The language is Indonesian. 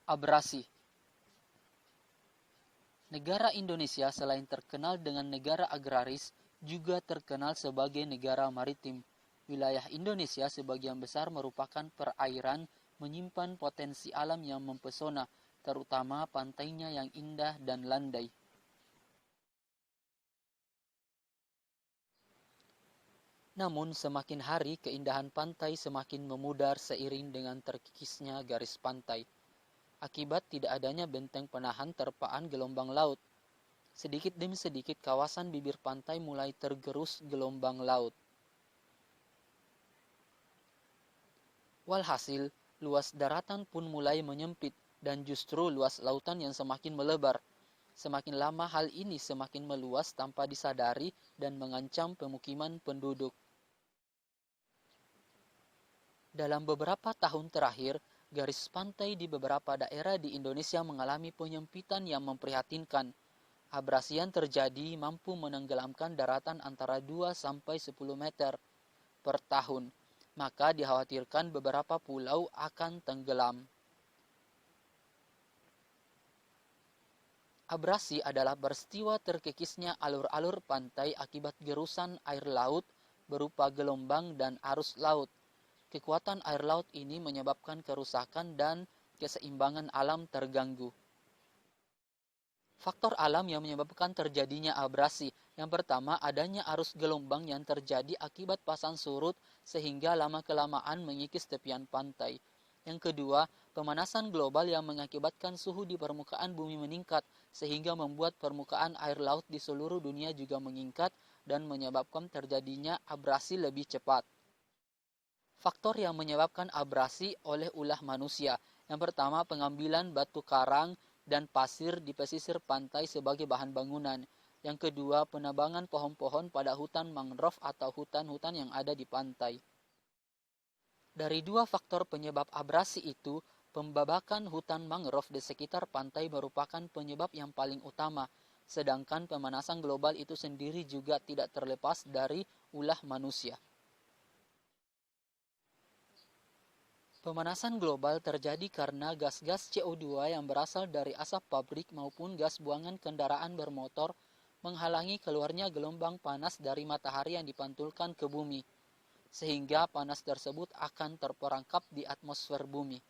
Abrasi. Negara Indonesia selain terkenal dengan negara agraris, juga terkenal sebagai negara maritim. Wilayah Indonesia sebagian besar merupakan perairan menyimpan potensi alam yang mempesona, terutama pantainya yang indah dan landai. Namun semakin hari keindahan pantai semakin memudar seiring dengan terkikisnya garis pantai. Akibat tidak adanya benteng penahan terpaan gelombang laut. Sedikit demi sedikit kawasan bibir pantai mulai tergerus gelombang laut. Walhasil, luas daratan pun mulai menyempit dan justru luas lautan yang semakin melebar. Semakin lama hal ini semakin meluas tanpa disadari dan mengancam pemukiman penduduk. Dalam beberapa tahun terakhir, garis pantai di beberapa daerah di Indonesia mengalami penyempitan yang memprihatinkan. Abrasi yang terjadi mampu menenggelamkan daratan antara 2-10 meter per tahun, maka dikhawatirkan beberapa pulau akan tenggelam. Abrasi adalah peristiwa terkikisnya alur-alur pantai akibat gerusan air laut berupa gelombang dan arus laut. Kekuatan air laut ini menyebabkan kerusakan dan keseimbangan alam terganggu. Faktor alam yang menyebabkan terjadinya abrasi. Yang pertama, adanya arus gelombang yang terjadi akibat pasang surut sehingga lama-kelamaan mengikis tepian pantai. Yang kedua, pemanasan global yang mengakibatkan suhu di permukaan bumi meningkat sehingga membuat permukaan air laut di seluruh dunia juga meningkat dan menyebabkan terjadinya abrasi lebih cepat. Faktor yang menyebabkan abrasi oleh ulah manusia. Yang pertama, pengambilan batu karang dan pasir di pesisir pantai sebagai bahan bangunan. Yang kedua, penebangan pohon-pohon pada hutan mangrove atau hutan-hutan yang ada di pantai. Dari dua faktor penyebab abrasi itu, pembabakan hutan mangrove di sekitar pantai merupakan penyebab yang paling utama, sedangkan pemanasan global itu sendiri juga tidak terlepas dari ulah manusia. Pemanasan global terjadi karena gas-gas CO2 yang berasal dari asap pabrik maupun gas buangan kendaraan bermotor menghalangi keluarnya gelombang panas dari matahari yang dipantulkan ke bumi, sehingga panas tersebut akan terperangkap di atmosfer bumi.